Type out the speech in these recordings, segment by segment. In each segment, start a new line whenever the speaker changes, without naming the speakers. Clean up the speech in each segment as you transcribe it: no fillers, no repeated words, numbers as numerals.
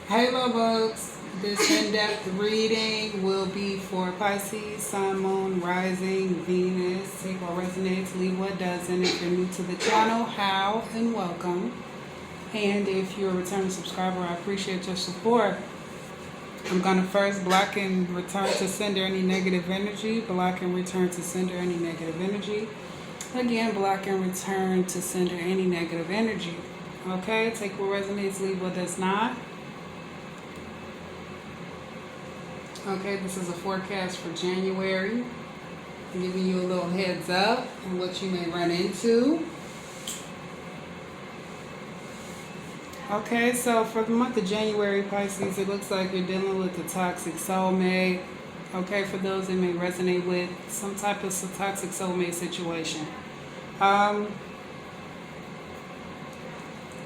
Hey, love bugs. This in-depth reading will be for Pisces, Sun, Moon, Rising, Venus. Take what resonates, leave what doesn't. If you're new to the channel, how and welcome. And if you're a returning subscriber, I appreciate your support. I'm going to first block and return to sender any negative energy. Block and return to sender any negative energy. Again, block and return to sender any negative energy. Okay, take what resonates, leave what does not. Okay, this is a forecast for January. I'm giving you a little heads up on what you may run into. Okay, so for the month of January, Pisces, it looks like you're dealing with a toxic soulmate. Okay, for those that may resonate with some type of toxic soulmate situation.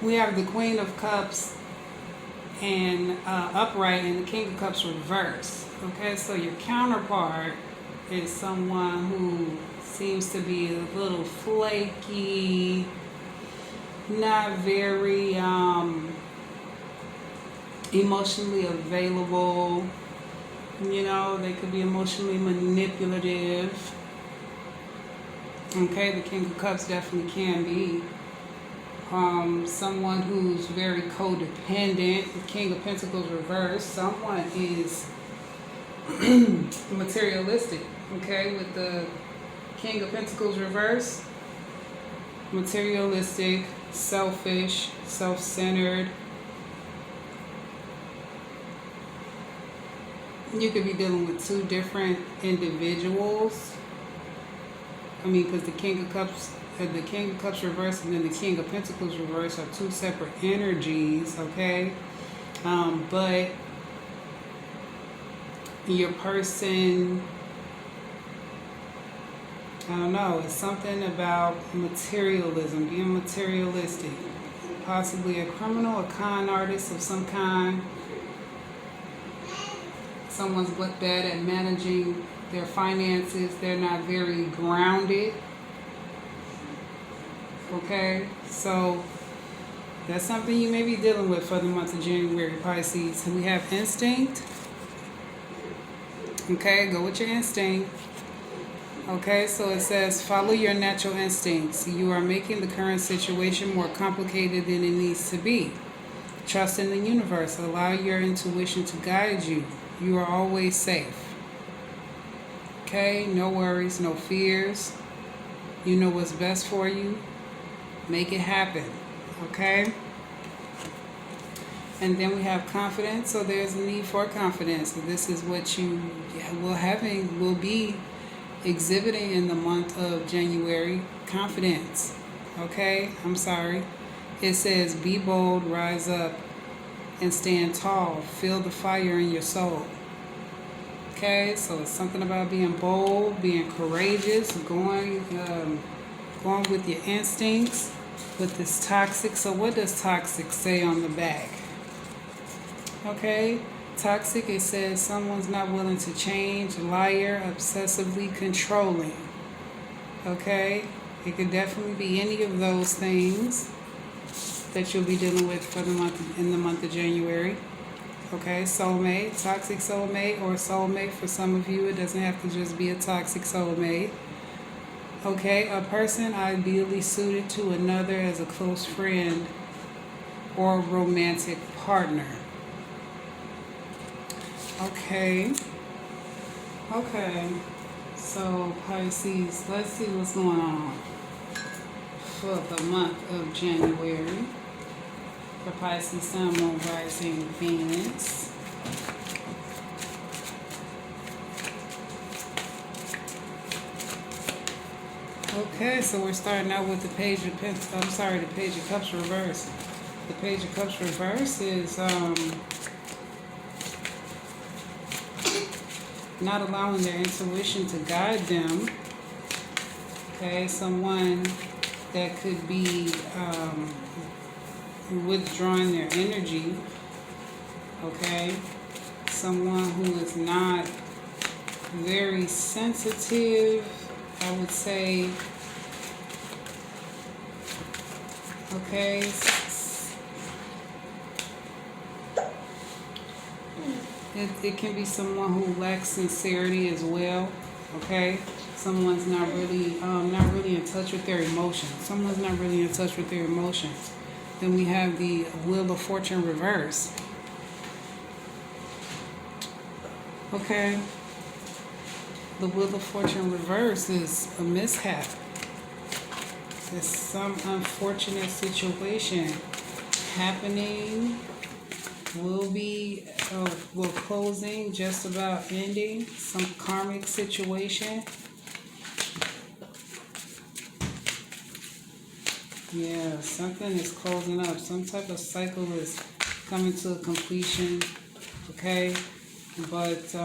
We have the Queen of Cups and upright and the King of Cups reverse. Okay, so your counterpart is someone who seems to be a little flaky, not very emotionally available. You know, they could be emotionally manipulative. Okay, the King of Cups definitely can be. Someone who's very codependent. The King of Pentacles reverse. Someone is materialistic. Okay, with the King of Pentacles reverse, materialistic, selfish, self-centered. You could be dealing with two different individuals. I mean, because the King of Cups reverse and then the King of Pentacles reverse are two separate energies, okay? But your person, I don't know, it's something about materialism, being materialistic. Possibly a criminal, a con artist of some kind. Someone's bad at managing their finances. They're not very grounded. Okay, so that's something you may be dealing with for the month of January, Pisces. We have instinct. Okay, go with your instinct. Okay, so it says follow your natural instincts. You are making the current situation more complicated than it needs to be. Trust in the universe. Allow your intuition to guide you. You are always safe. Okay, no worries, no fears. You know what's best for you. Make it happen. Okay? And then we have confidence. So there's a need for confidence. So this is what you will be exhibiting in the month of January. Confidence. Okay? I'm sorry. It says be bold, rise up, and stand tall. Feel the fire in your soul. Okay, so it's something about being bold, being courageous, going with your instincts. With this toxic, so what does toxic say on the back? Okay, toxic, it says someone's not willing to change, liar, obsessively controlling. Okay, it could definitely be any of those things that you'll be dealing with for the month of January. Okay, soulmate, toxic soulmate, or soulmate for some of you. It doesn't have to just be a toxic soulmate. Okay, a person ideally suited to another as a close friend or romantic partner. Okay, so Pisces, let's see what's going on for the month of January. For Pisces, Sun, Moon, Rising, Venus. Okay, so we're starting out with the Page of Cups reverse. The Page of Cups reverse is not allowing their intuition to guide them. Okay, someone that could be withdrawing their energy. Okay, someone who is not very sensitive, I would say. Okay, It can be someone who lacks sincerity as well. Okay, someone's not really in touch with their emotions. Someone's not really in touch with their emotions. Then we have the Wheel of Fortune reverse. Okay, the Wheel of Fortune reverse is a mishap. There's some unfortunate situation happening. Will closing, just about ending, some karmic situation. Yeah, something is closing up. Some type of cycle is coming to a completion. Okay, but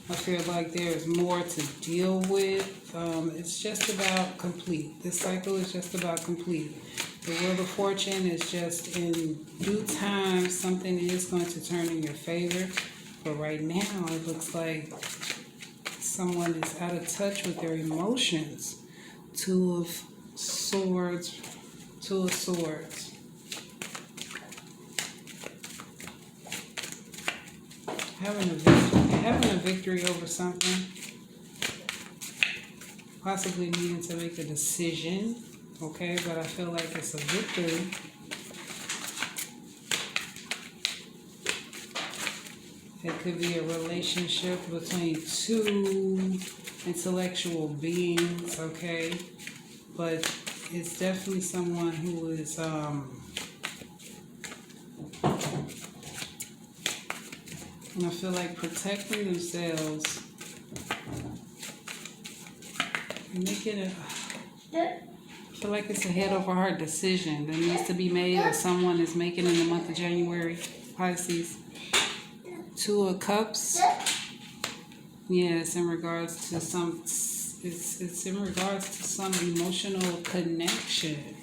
I feel like there's more to deal with. It's just about complete. This cycle is just about complete. The Wheel of Fortune is just in due time, something is going to turn in your favor. But right now, it looks like someone is out of touch with their emotions. Two of Swords. Two of Swords. Having a victory over something. Possibly needing to make a decision. Okay, but I feel like it's a victory. It could be a relationship between two intellectual beings, okay? But it's definitely someone who is, and I feel like protecting themselves, making it... I feel like it's a head over heart decision that needs to be made, or someone is making in the month of January, Pisces. Two of Cups. Yeah, it's in regards to some. It's in regards to some emotional connection.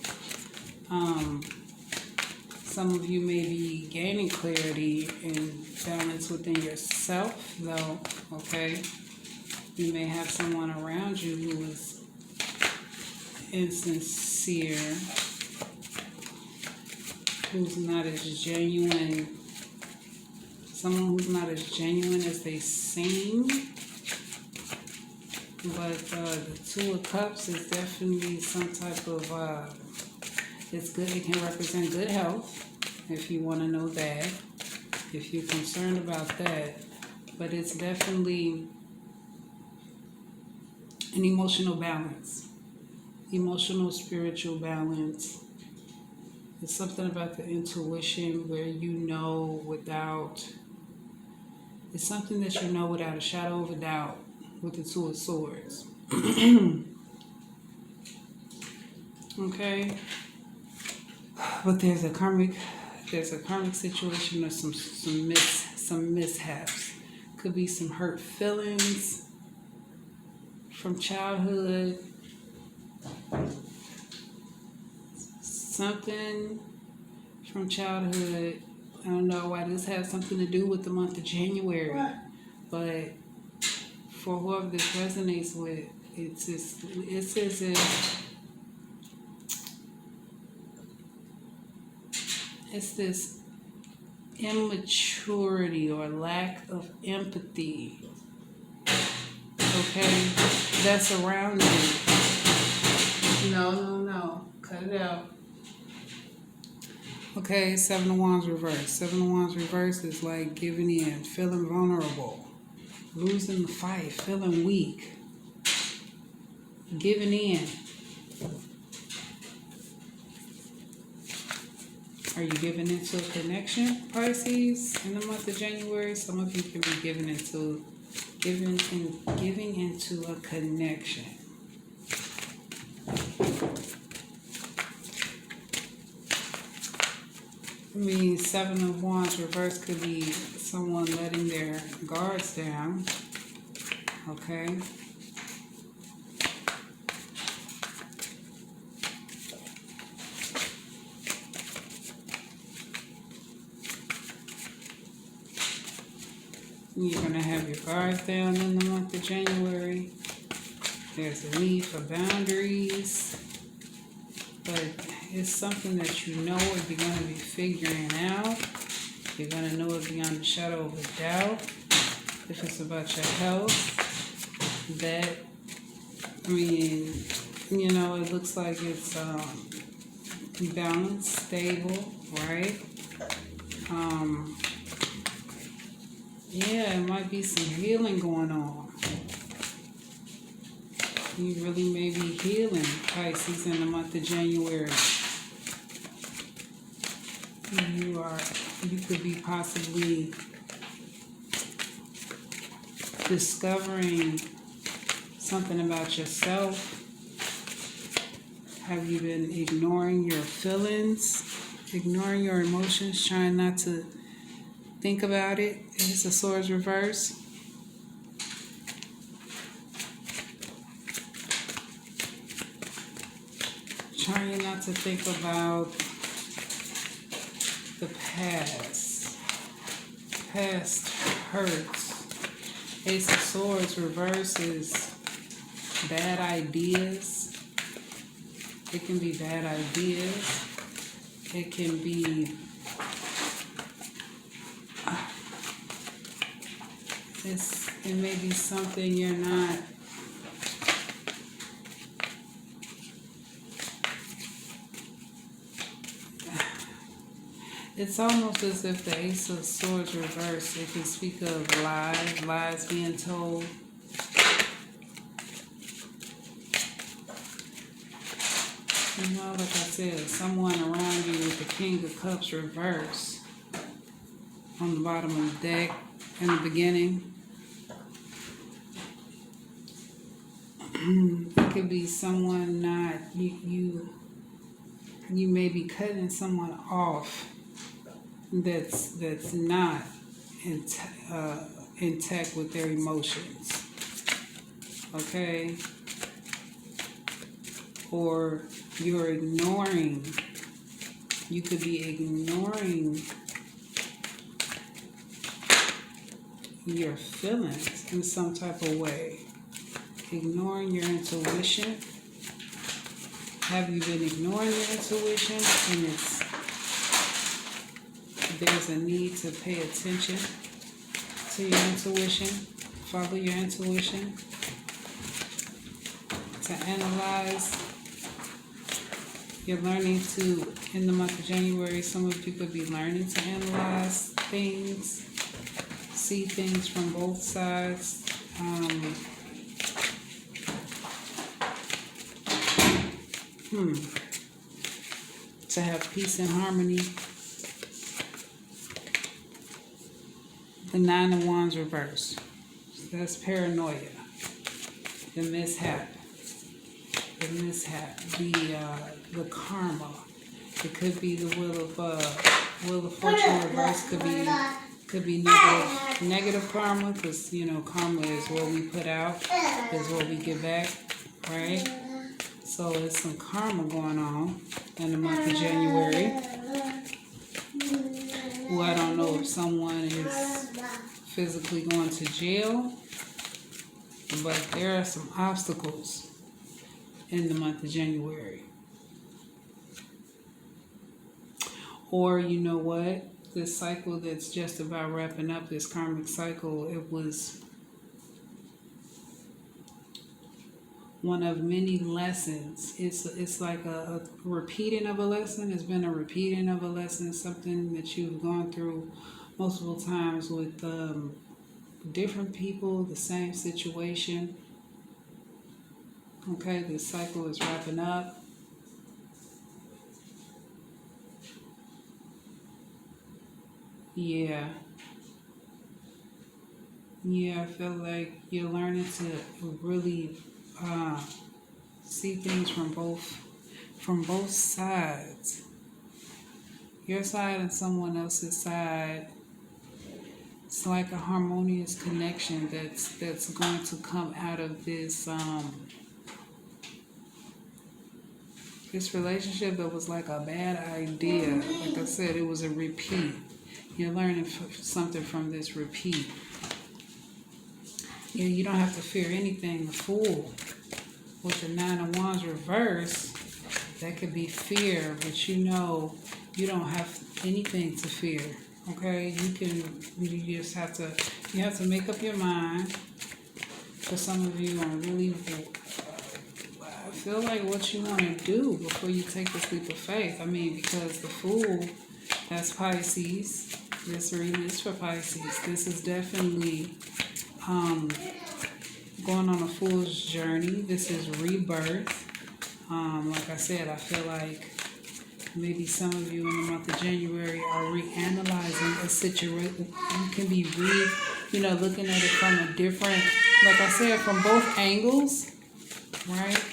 Some of you may be gaining clarity and balance within yourself, though. Okay, you may have someone around you who is insincere, who's not as genuine, someone who's not as genuine as they seem. But the Two of Cups is definitely some type of, it's good, it can represent good health, if you want to know that, if you're concerned about that. But it's definitely an emotional balance. Emotional, spiritual balance. It's something about the intuition where you know without, it's something that you know without a shadow of a doubt with the Two of Swords. Okay? But there's a karmic situation or some mishaps. Could be some hurt feelings from childhood. Something from childhood. I don't know why this has something to do with the month of January, but for whoever this resonates with, it's as if it's this immaturity or lack of empathy, okay, that's around you. No. Cut it out. Okay, Seven of Wands reverse. Seven of Wands reverse is like giving in, feeling vulnerable, losing the fight, feeling weak, giving in. Are you giving into a connection, Pisces, in the month of January? Some of you can be giving into a connection. I mean, Seven of Wands reverse could be someone letting their guards down. Okay. You're going to have your guards down in the month of January. There's a need for boundaries. But it's something that you know if you're going to be figuring out. You're going to know it beyond a shadow of a doubt. If it's about your health, that, I mean, you know, it looks like it's balanced, stable, right? Yeah, it might be some healing going on. You really may be healing, Pisces, in the month of January. You could be possibly discovering something about yourself. Have you been ignoring your feelings, ignoring your emotions, trying not to think about it? It's a Swords reverse. Trying not to think about the past hurts. Ace of Swords reverse is bad ideas. It can be bad ideas. It can be it may be something you're not it's almost as if the Ace of Swords reverse, it can speak of lies being told. You know, like I said, someone around you with the King of Cups reverse on the bottom of the deck in the beginning. It could be someone not, you may be cutting someone off that's not intact with their emotions, okay? Or you're ignoring, you could be ignoring your feelings in some type of way, ignoring your intuition. Have you been ignoring your intuition? And there's a need to pay attention to your intuition, follow your intuition, to analyze. You're learning to, in the month of January, some of you could be learning to analyze things, see things from both sides. To have peace and harmony. The Nine of Wands reverse. That's paranoia. The mishap. The karma. It could be the Wheel of Fortune reverse. Could be negative karma, because you know karma is what we put out, is what we get back, right? So there's some karma going on in the month of January. Well, I don't know if someone is physically going to jail, but there are some obstacles in the month of January. Or you know what? This cycle that's just about wrapping up, this karmic cycle, it was one of many lessons. It's like a repeating of a lesson. It's been a repeating of a lesson, something that you've gone through multiple times with different people, the same situation. Okay, this cycle is wrapping up. Yeah, I feel like you're learning to really see things from both sides. Your side and someone else's side. It's like a harmonious connection that's going to come out of this this relationship that was like a bad idea. Like I said, it was a repeat. You're learning something from this repeat. You don't have to fear anything. The Fool with the Nine of Wands reverse, That could be fear, but you know you don't have anything to fear. Okay, you just have to make up your mind. For some of you, on really feel like what you want to do before you take this leap of faith. I mean, because the Fool, that's Pisces. This reading is for Pisces. This is definitely going on a fool's journey. This is rebirth. Like I said, I feel like maybe some of you in the month of January are reanalyzing a situation. You can be looking at it from a different, like I said, from both angles, right?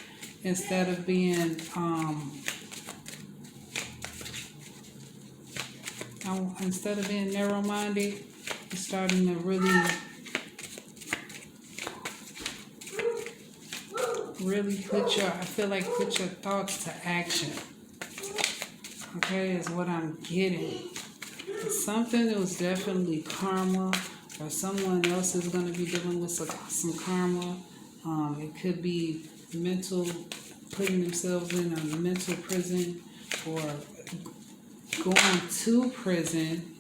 Instead of being narrow-minded, you're starting to really put your thoughts to action. Okay, is what I'm getting. It's something that was definitely karma, or someone else is going to be dealing with some karma. It could be mental, putting themselves in a mental prison, or going to prison.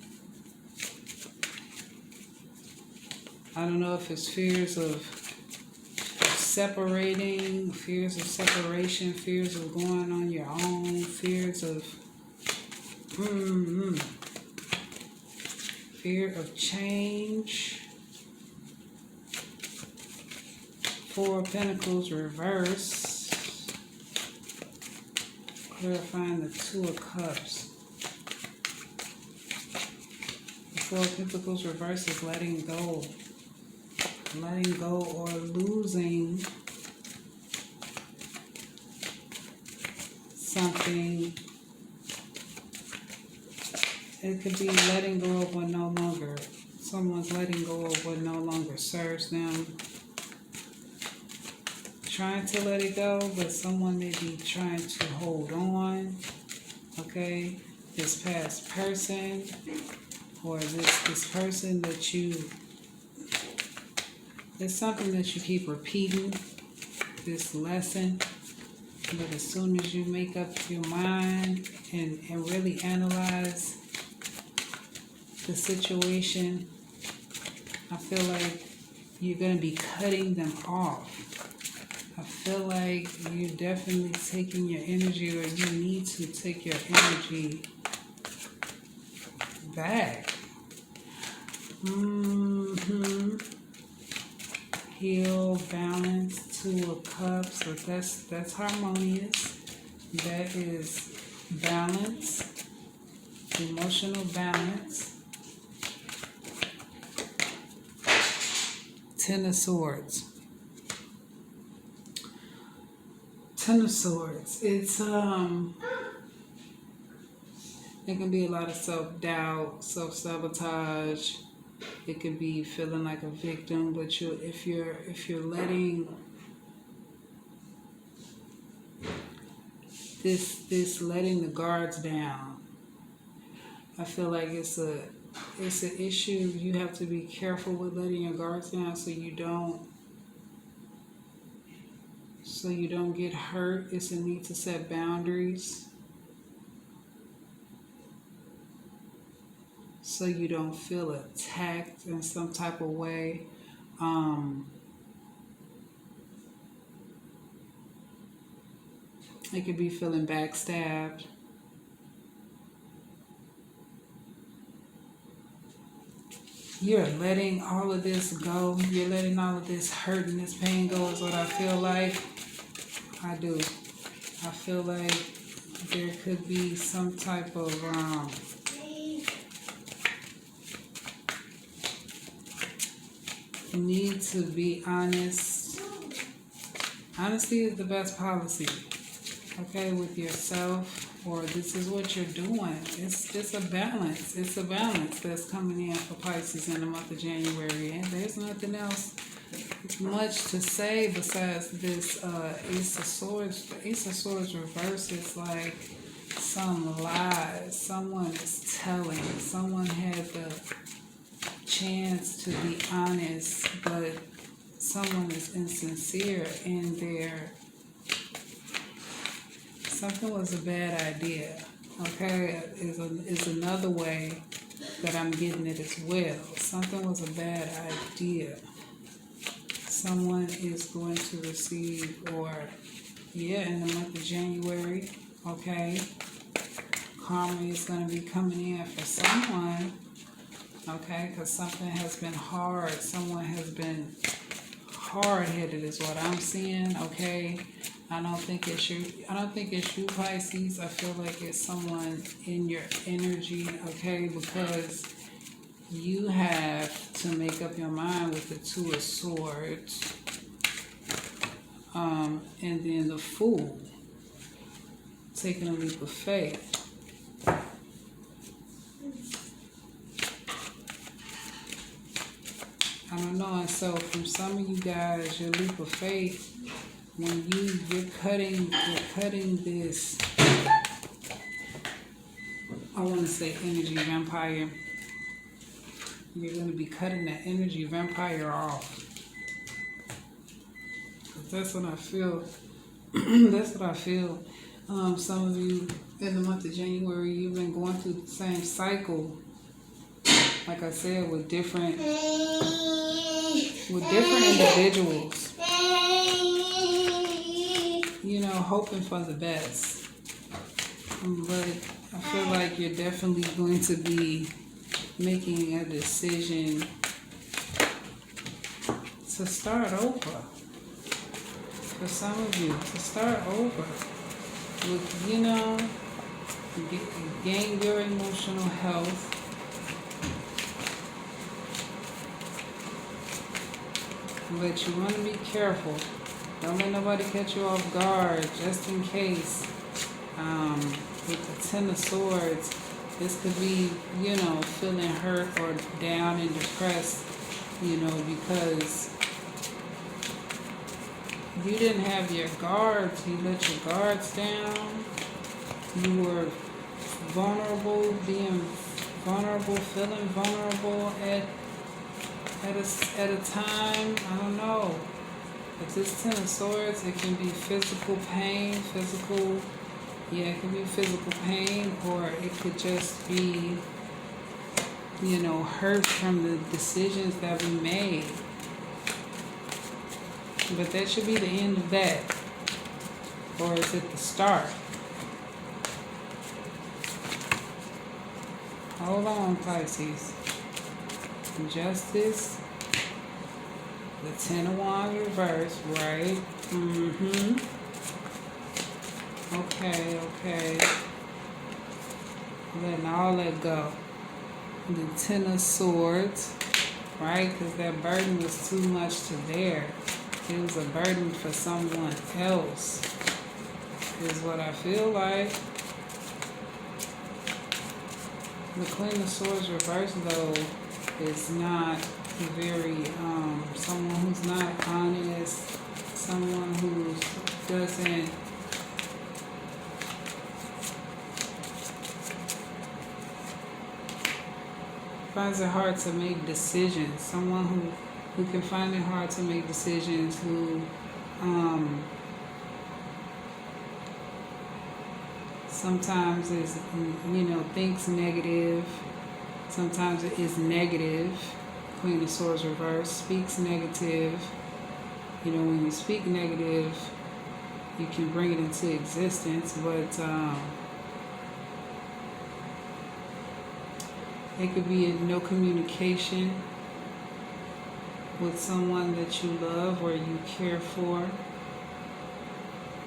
I don't know if it's fears of separating, fears of separation, fears of going on your own, fears of fear of change. Four of Pentacles reverse. Clarifying the Two of Cups. The Four of Pentacles reverse is letting go. Letting go or losing something. It could be letting go of what no longer, someone's letting go of what no longer serves them. Trying to let it go, but someone may be trying to hold on. Okay, this past person, or this person that it's something that you keep repeating, this lesson. But as soon as you make up your mind and really analyze the situation, I feel like you're going to be cutting them off. I feel like you're definitely taking your energy, or you need to take your energy back. Heal, balance, Two of Cups. So that's harmonious. That is balance, emotional balance. Ten of Swords. Ten of Swords. It's it can be a lot of self-doubt, self-sabotage. It could be feeling like a victim, but if you're letting this letting the guards down, I feel like it's an issue. You have to be careful with letting your guards down, so you don't get hurt. It's a need to set boundaries, so you don't feel attacked in some type of way. It could be feeling backstabbed. You're letting all of this go. You're letting all of this hurt and this pain go, is what I feel like. I do. I feel like there could be some type of need to be honest. Honesty is the best policy. Okay, with yourself, or this is what you're doing. It's a balance. It's a balance that's coming in for Pisces in the month of January, and there's nothing else much to say besides this Ace of Swords. The Ace of Swords reverse is like some lies someone is telling. Someone had the chance to be honest, but someone is insincere in their Something was a bad idea. Okay, is another way that I'm getting it as well. Something was a bad idea. Someone is going to receive, or in the month of January, okay, karma is going to be coming in for someone, okay, because something has been hard. Someone has been hard-headed is what I'm seeing, okay. I don't think it's you, Pisces. I feel like it's someone in your energy, okay, because you have to make up your mind with the Two of Swords, and then the Fool, taking a leap of faith. I don't know, and so from some of you guys, your leap of faith, when you're cutting this, I want to say energy vampire. You're going to be cutting that energy vampire off. That's what I feel. That's what I feel. Some of you in the month of January, you've been going through the same cycle. Like I said, with different individuals. You know, hoping for the best. But I feel like you're definitely going to be making a decision to start over. For some of you, to start over. With, you know, gain your emotional health. But you want to be careful. Don't let nobody catch you off guard, just in case. With the Ten of Swords, this could be, you know, feeling hurt or down and depressed, you know, because you didn't have your guards. You let your guards down. You were vulnerable, being vulnerable, feeling vulnerable at a time. I don't know. If this Ten of Swords, it can be physical pain, it can be physical pain, or it could just be, you know, hurt from the decisions that we made. But that should be the end of that. Or is it the start? Hold on, Pisces. Justice. The Ten of Wands reverse, right? Okay. Letting all that go. The Ten of Swords, right? Because that burden was too much to bear. It was a burden for someone else, is what I feel like. The Queen of Swords reverse, though, is not very, someone who's not honest, someone who doesn't, finds it hard to make decisions, someone who can find it hard to make decisions, who sometimes is, you know, thinks negative, sometimes it is negative. Queen of Swords reverse, speaks negative. You know, when you speak negative, you can bring it into existence, but it could be no communication with someone that you love or you care for,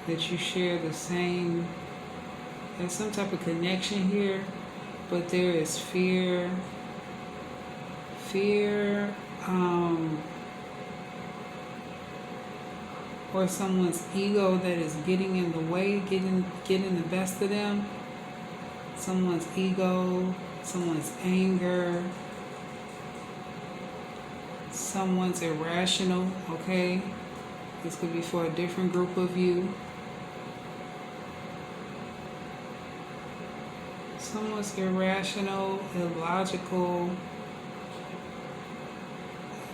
that you share the same, there's some type of connection here, but there is fear, or someone's ego that is getting in the way, getting the best of them, someone's ego, someone's anger, someone's irrational, okay? This could be for a different group of you. Someone's irrational, illogical.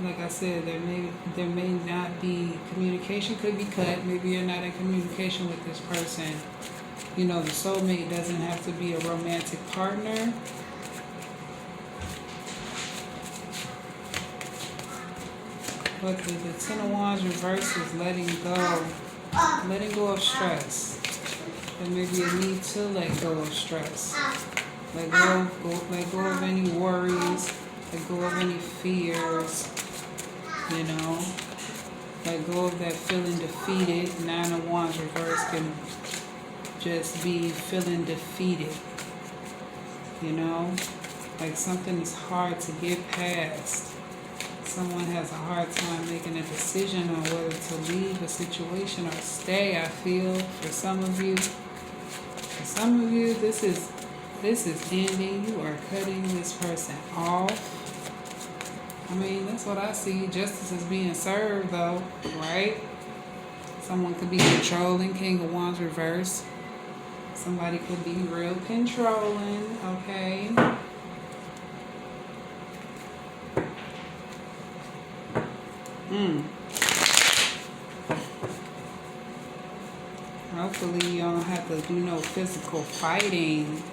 Like I said, there may not be communication, could be cut. Maybe you're not in communication with this person. You know, the soulmate doesn't have to be a romantic partner. But the Ten of Wands reverse is letting go of stress. There may be a need to let go of stress. Let go of any worries. Let go of any fears. You know, let go of that feeling defeated. Nine of Wands reverse can just be feeling defeated. You know, like something is hard to get past. Someone has a hard time making a decision on whether to leave a situation or stay. I feel for some of you. For some of you, this is ending. You are cutting this person off. I mean, that's what I see. Justice is being served, though, right? Someone could be controlling. King of Wands reverse. Somebody could be real controlling, okay? Hopefully you don't have to do no physical fighting.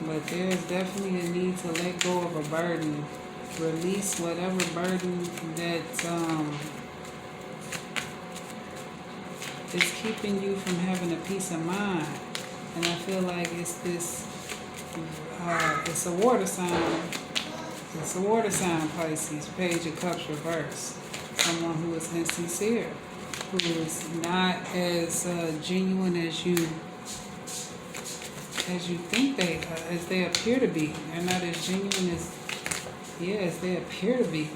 But there's definitely a need to let go of a burden. Release whatever burden that is keeping you from having a peace of mind. And I feel like it's this, it's a water sign. It's a water sign, Pisces, Page of Cups reverse. Someone who is insincere, who is not as genuine as you think as they appear to be. They're not as genuine as they appear to be.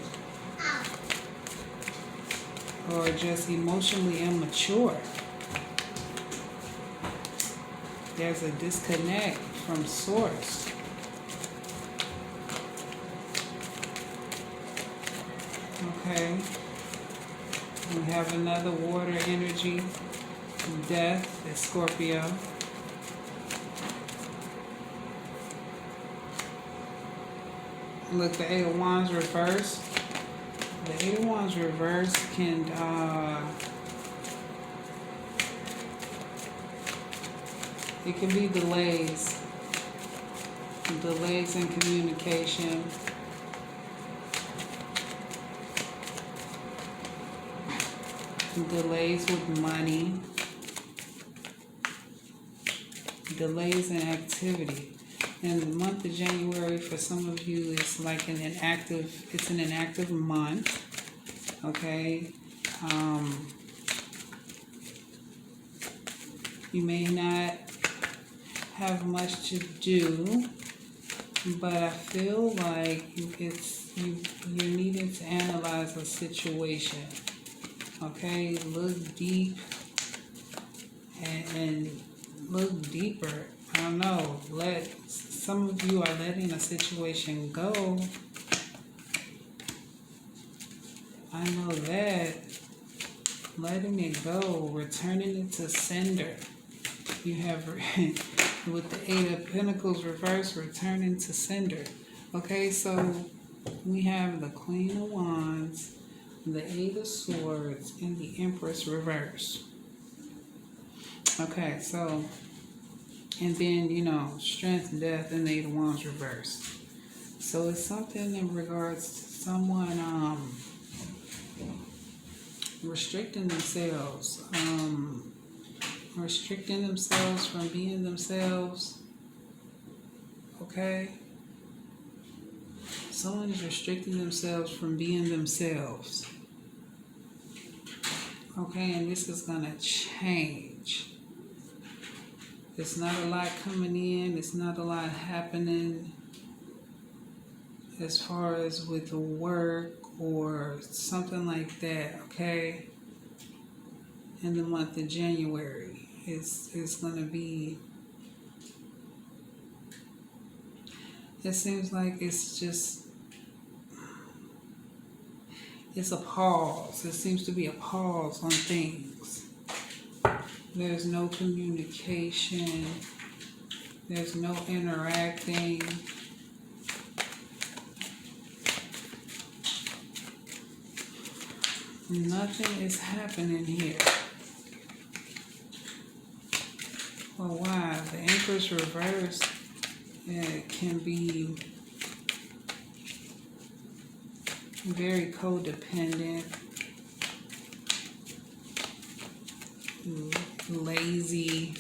Or just emotionally immature. There's a disconnect from source. Okay. We have another water energy. Death is Scorpio. Look, the Eight of Wands reverse. The Eight of Wands reverse can it can be delays in communication. Delays with money. Delays in activity. And the month of January for some of you is like an inactive month. Okay. You may not have much to do, but I feel like you're needing to analyze a situation. Okay, look deep and look deeper. I don't know. Some of you are letting a situation go. I know that. Letting it go, returning it to sender. You have with the Eight of Pentacles reverse, returning to sender. Okay, so we have the Queen of Wands, the Eight of Swords, and the Empress reverse. Okay, so, and then, you know, Strength, Death, and the Eight of Wands reverse. So it's something in regards to someone restricting themselves from being themselves. Okay? Someone is restricting themselves from being themselves. Okay, and this is going to change. There's not a lot coming in. There's not a lot happening as far as with the work or something like that, okay? In the month of January, it's going to be, it seems like it's a pause. It seems to be a pause on things. There's no communication. There's no interacting. Nothing is happening here. Oh wow, the Empress reverse, it can be very codependent, lazy,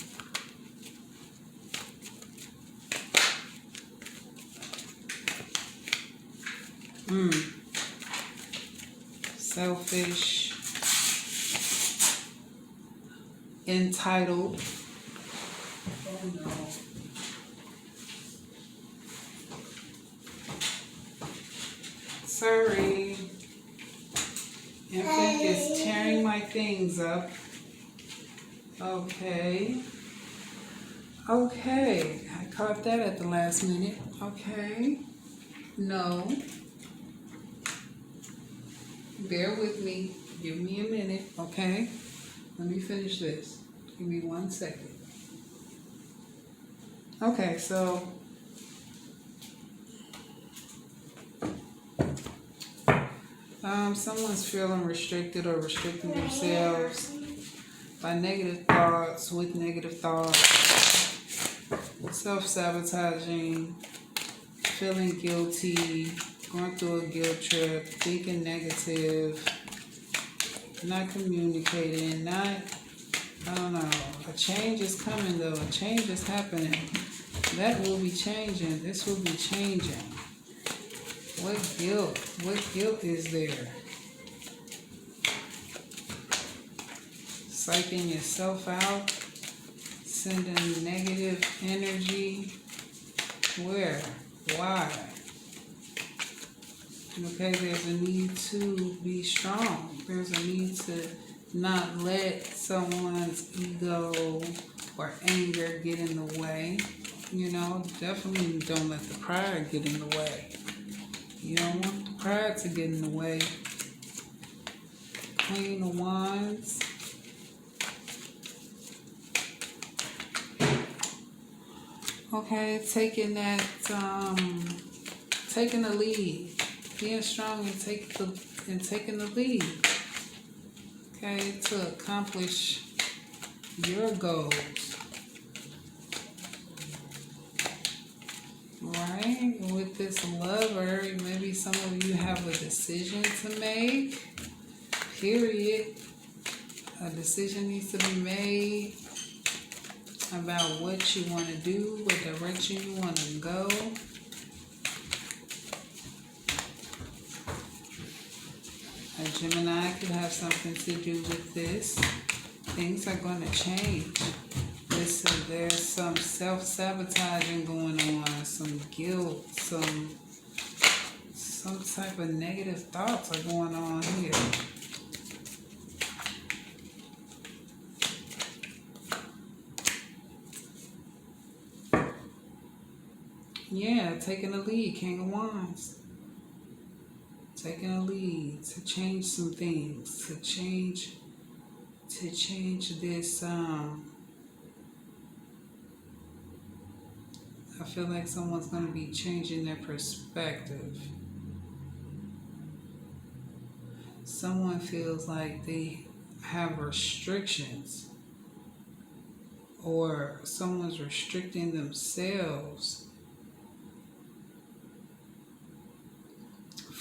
selfish, entitled. Oh no. Sorry. Infant is tearing my things up. Okay. Okay. I caught that at the last minute. Okay. No. Bear with me. Give me a minute. Okay. Let me finish this. Give me 1 second. Okay, so someone's feeling restricted or restricting themselves by negative thoughts, with negative thoughts, self-sabotaging, feeling guilty, going through a guilt trip, thinking negative, not communicating, I don't know. A change is coming though. A change is happening. That will be changing. This will be changing. What guilt? What guilt is there? Psyching yourself out, sending negative energy. Where? Why? Okay, there's a need to be strong. There's a need to not let someone's ego or anger get in the way. You know, definitely don't let the pride get in the way. You don't want the pride to get in the way. Queen of Wands. Okay, taking that, taking the lead, being strong and taking the lead. Okay, to accomplish your goals. Right, with this lover, maybe some of you have a decision to make. Period. A decision needs to be made about what you want to do, what direction you want to go. A Gemini could have something to do with this. Things are going to change. Listen, there's some self-sabotaging going on, some guilt, some type of negative thoughts are going on here. Yeah, taking the lead, King of Wands. Taking a lead to change some things, to change this, I feel like someone's going to be changing their perspective. Someone feels like they have restrictions, or someone's restricting themselves